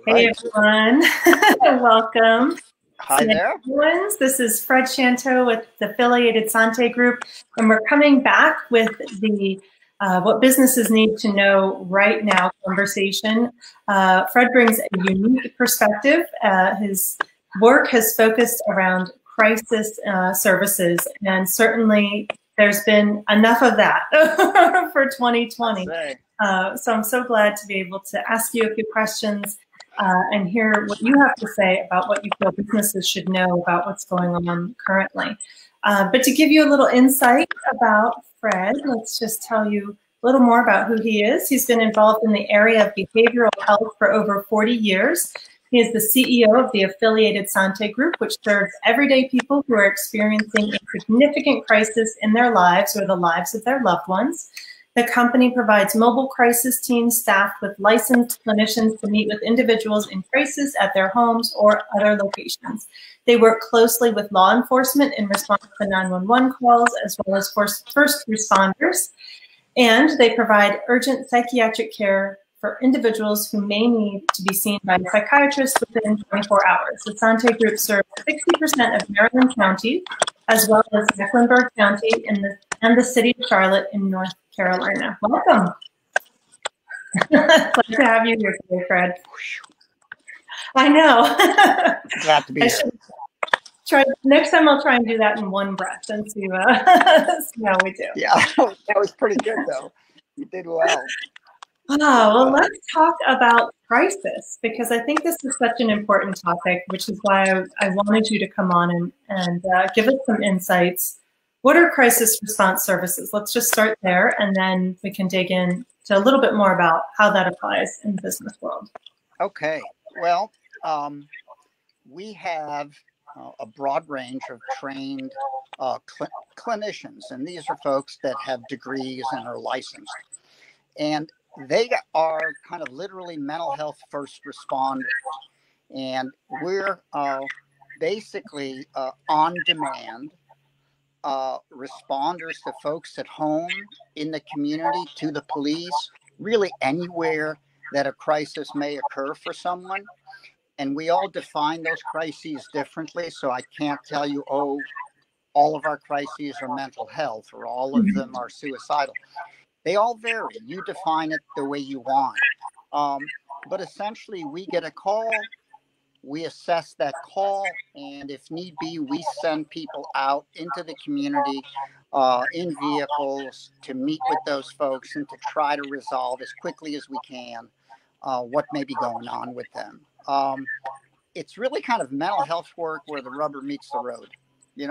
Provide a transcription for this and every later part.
All Hey right. everyone, welcome. Hi there. Owens. This is Fred Chanteau with the affiliated Sante Group, and we're coming back with the what businesses need to know right now conversation. Fred brings a unique perspective. His work has focused around crisis services, and certainly there's been enough of that for 2020. So I'm so glad to be able to ask you a few questions and hear what you have to say about what you feel businesses should know about what's going on currently. But to give you a little insight about Fred, let's just tell you a little more about who he is. He's been involved in the area of behavioral health for over 40 years. He is the CEO of the affiliated Sante Group, which serves everyday people who are experiencing a significant crisis in their lives or the lives of their loved ones. The company provides mobile crisis teams staffed with licensed clinicians to meet with individuals in crisis at their homes or other locations. They work closely with law enforcement in response to 911 calls, as well as first responders. And they provide urgent psychiatric care for individuals who may need to be seen by a psychiatrist within 24 hours. The Sante Group serves 60% of Maryland County, as well as Mecklenburg County and the city of Charlotte in North Carolina. Welcome. Glad to have you here today, Fred. I know. Glad to be here. Next time I'll try and do that in one breath and see how we do. Yeah, that was pretty good, though. You did well. Oh, well, let's talk about crisis, because I think this is such an important topic, which is why I wanted you to come on and give us some insights. What are crisis response services? Let's just start there, and then we can dig in to a little bit more about how that applies in the business world. Okay. Well, we have a broad range of trained clinicians, and these are folks that have degrees and are licensed. And they are kind of literally mental health first responders. And we're basically on demand responders to folks at home, in the community, to the police, really anywhere that a crisis may occur for someone. And we all define those crises differently. So I can't tell you, oh, all of our crises are mental health or all of them are suicidal. They all vary. You define it the way you want. But essentially, we get a call, we assess that call, and if need be, we send people out into the community in vehicles to meet with those folks and to try to resolve as quickly as we can what may be going on with them. It's really kind of mental health work where the rubber meets the road,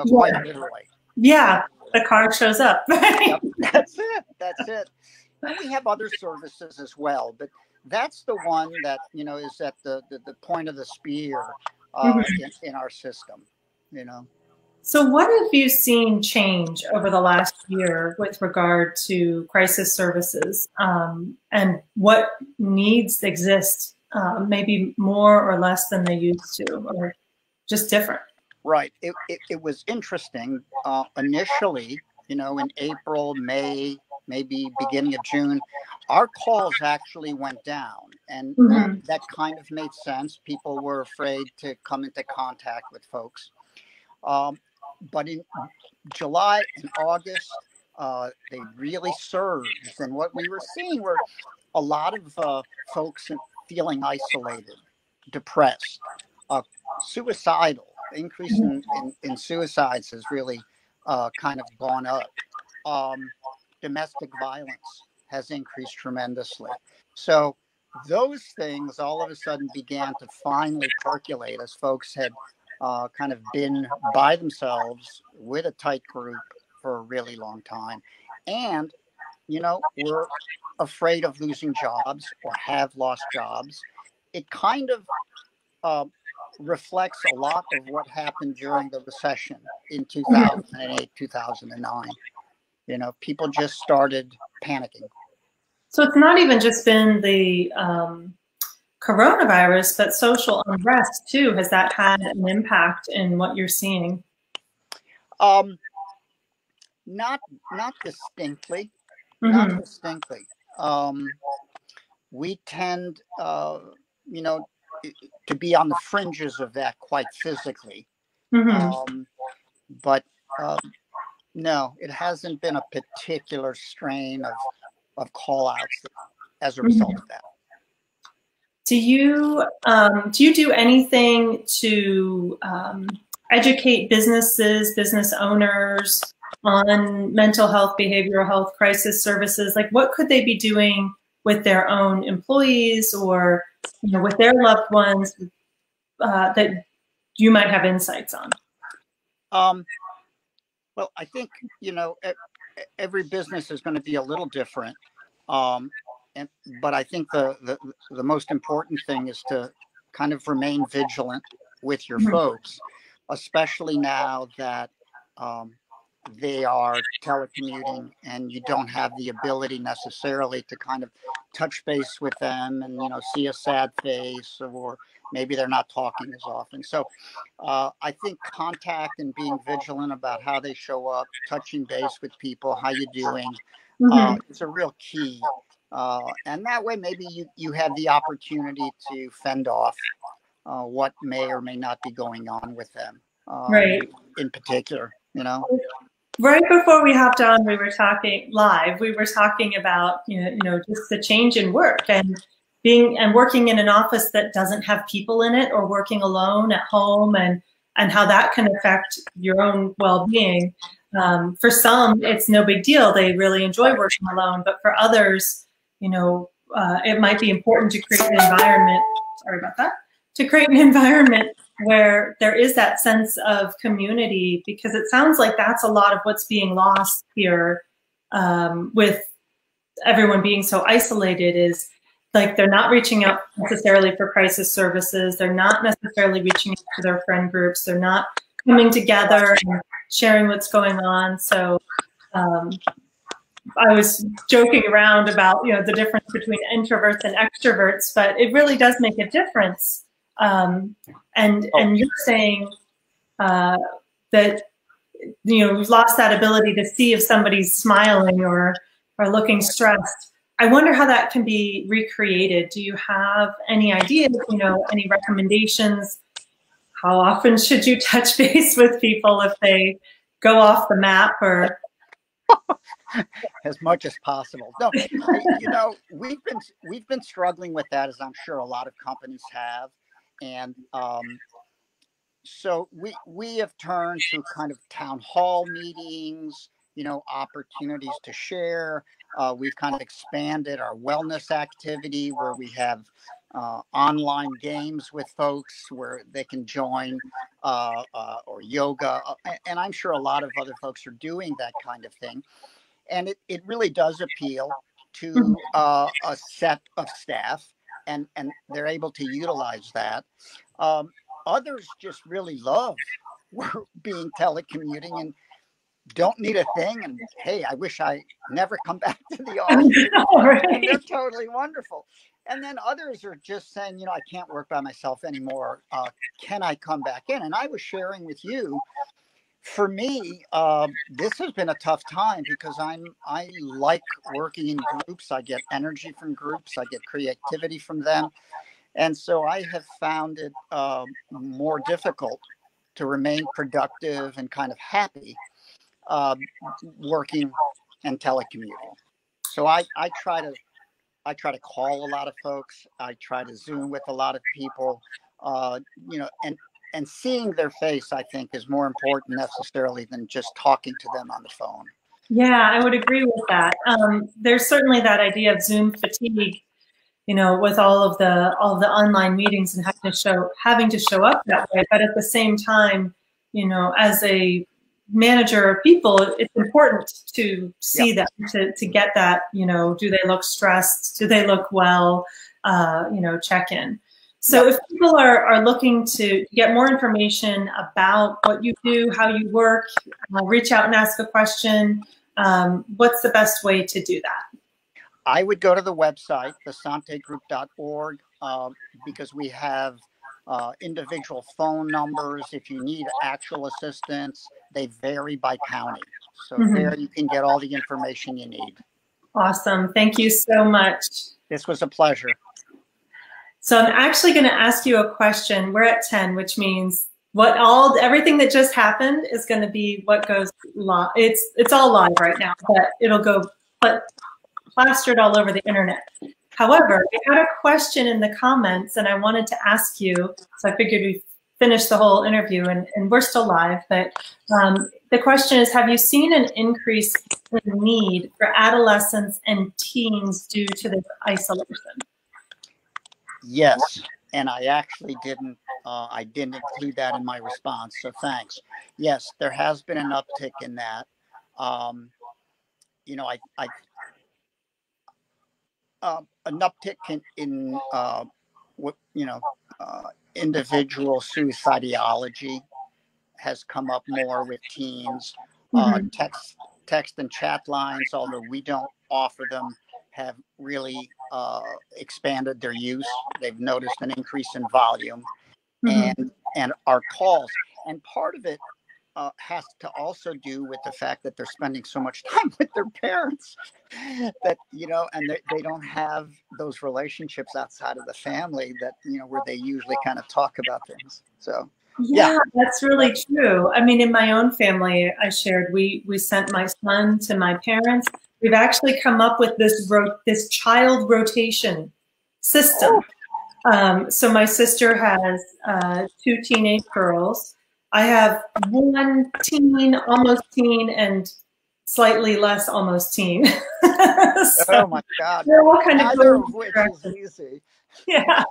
quite literally. Yeah, the car shows up. Yep, that's it. And we have other services as well, but that's the one that, is at the point of the spear in our system, So what have you seen change over the last year with regard to crisis services, and what needs exist, maybe more or less than they used to, or just different? Right. It was interesting initially, in April, May, maybe beginning of June, our calls actually went down, and that kind of made sense. People were afraid to come into contact with folks. But in July and August, they really surged. And what we were seeing were a lot of folks feeling isolated, depressed, suicidal. Increase in suicides has really kind of gone up. Domestic violence has increased tremendously. So those things all of a sudden began to finally percolate as folks had kind of been by themselves with a tight group for a really long time. And, we're afraid of losing jobs or have lost jobs. It kind of reflects a lot of what happened during the recession in 2008, 2009. People just started panicking. So it's not even just been the coronavirus, but social unrest too. Has that had an impact in what you're seeing? Not distinctly. Not distinctly. We tend, to be on the fringes of that quite physically. But no, it hasn't been a particular strain of call outs as a result of that. Do you do anything to educate businesses, business owners on mental health, behavioral health, crisis services? Like, what could they be doing with their own employees or, you know, with their loved ones that you might have insights on? Well, I think, you know, every business is going to be a little different. But I think the most important thing is to kind of remain vigilant with your folks, especially now that they are telecommuting and you don't have the ability necessarily to kind of touch base with them and, you know, see a sad face, or maybe they're not talking as often. So I think contact and being vigilant about how they show up, touching base with people, how you doing, is a real key. And that way, maybe you have the opportunity to fend off what may or may not be going on with them, right. In particular, you know. Right before we hopped on, we were talking live. We were talking about you know just the change in work and working in an office that doesn't have people in it, or working alone at home, and how that can affect your own well-being. For some, it's no big deal. They really enjoy working alone, but for others, you know, it might be important to create an environment. Sorry about that. To create an environment where there is that sense of community, because it sounds like that's a lot of what's being lost here, with everyone being so isolated, is like they're not reaching out necessarily for crisis services. They're not necessarily reaching out to their friend groups. They're not coming together and sharing what's going on. So I was joking around about, you know, the difference between introverts and extroverts, but it really does make a difference. And you're saying that, you know, we've lost that ability to see if somebody's smiling or looking stressed. I wonder how that can be recreated. Do you have any ideas, you know, any recommendations? How often should you touch base with people if they go off the map, or? As much as possible. No, you know, we've been struggling with that, as I'm sure a lot of companies have. And so we have turned to kind of town hall meetings, you know, opportunities to share. We've kind of expanded our wellness activity where we have online games with folks where they can join, or yoga. And I'm sure a lot of other folks are doing that kind of thing. And it really does appeal to a set of staff, and they're able to utilize that. Others just really love being telecommuting and don't need a thing. And hey, I wish I never come back to the office. Right. And they're totally wonderful. And then others are just saying, you know, I can't work by myself anymore. Can I come back in? And I was sharing with you, for me, this has been a tough time because I like working in groups. I get energy from groups. I get creativity from them. And so I have found it more difficult to remain productive and kind of happy working and telecommuting. So I try to call a lot of folks. I try to Zoom with a lot of people, you know, and seeing their face, I think, is more important necessarily than just talking to them on the phone. Yeah, I would agree with that. There's certainly that idea of Zoom fatigue, you know, with all of the online meetings and having to show up that way. But at the same time, you know, as a manager of people, it's important to see them, to get that, you know, do they look stressed? Do they look well? You know, check in. So if people are looking to get more information about what you do, how you work, reach out and ask a question, what's the best way to do that? I would go to the website, thesantegroup.org, because we have individual phone numbers. If you need actual assistance, they vary by county. So there you can get all the information you need. Awesome. Thank you so much. This was a pleasure. So I'm actually going to ask you a question. We're at 10, which means everything that just happened is going to be what goes live. It's all live right now, but it'll go plastered all over the internet. However, I had a question in the comments and I wanted to ask you, so I figured we'd finish the whole interview and we're still live, but the question is, have you seen an increase in need for adolescents and teens due to this isolation? Yes, and I actually didn't include that in my response, so thanks. Yes, there has been an uptick in that. You know, an uptick in what, you know, individual suicidality has come up more with teens. Text and chat lines, although we don't offer them, have really expanded their use. They've noticed an increase in volume, and our calls. And part of it has to also do with the fact that they're spending so much time with their parents that, you know, and they don't have those relationships outside of the family that, you know, where they usually kind of talk about things. So yeah, that's really true. I mean, in my own family, I shared, we sent my son to my parents. We've actually come up with this child rotation system. So my sister has 2 teenage girls. I have 1 teen, almost teen, and slightly less almost teen. So, oh my God! They're all kind Neither of which is easy. Yeah.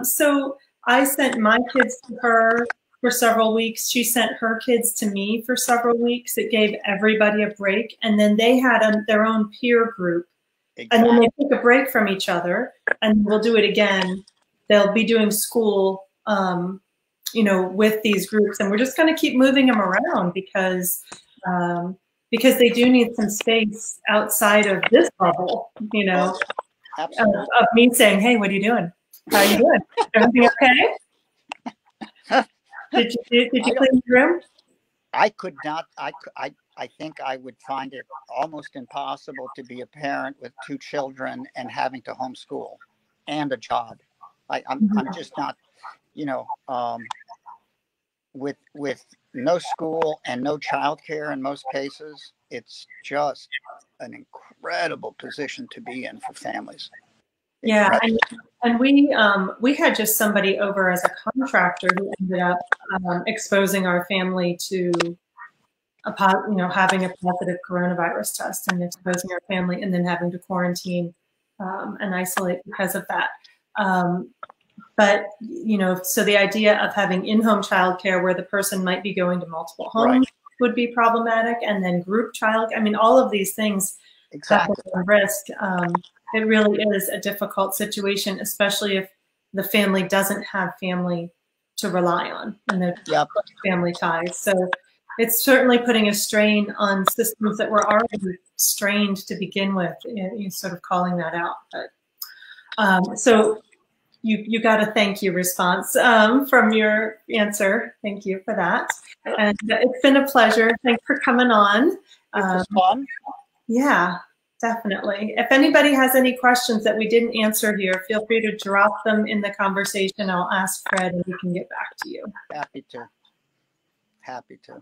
So I sent my kids to her for several weeks. She sent her kids to me for several weeks. It gave everybody a break, and then they had their own peer group. Exactly. And then they took a break from each other, and we'll do it again. They'll be doing school, you know, with these groups, and we're just going to keep moving them around because they do need some space outside of this bubble, you know, of me saying, "Hey, what are you doing? How are you doing? Everything okay? Did you clean your room?" I could not. I think I would find it almost impossible to be a parent with 2 children and having to homeschool and a job. I'm just not, you know, with no school and no childcare in most cases, it's just an incredible position to be in for families. Yeah, and we had just somebody over as a contractor who ended up exposing our family to having a positive coronavirus test and exposing our family, and then having to quarantine and isolate because of that. But, you know, so the idea of having in-home childcare where the person might be going to multiple homes would be problematic, and then group I mean, all of these things have a risk. It really is a difficult situation, especially if the family doesn't have family to rely on and their family ties. So it's certainly putting a strain on systems that were already strained to begin with, and sort of calling that out. But so you got a thank you response from your answer. Thank you for that. And it's been a pleasure. Thanks for coming on. It was fun. Yeah, definitely. If anybody has any questions that we didn't answer here, feel free to drop them in the conversation. I'll ask Fred and we can get back to you. Happy to. Happy to.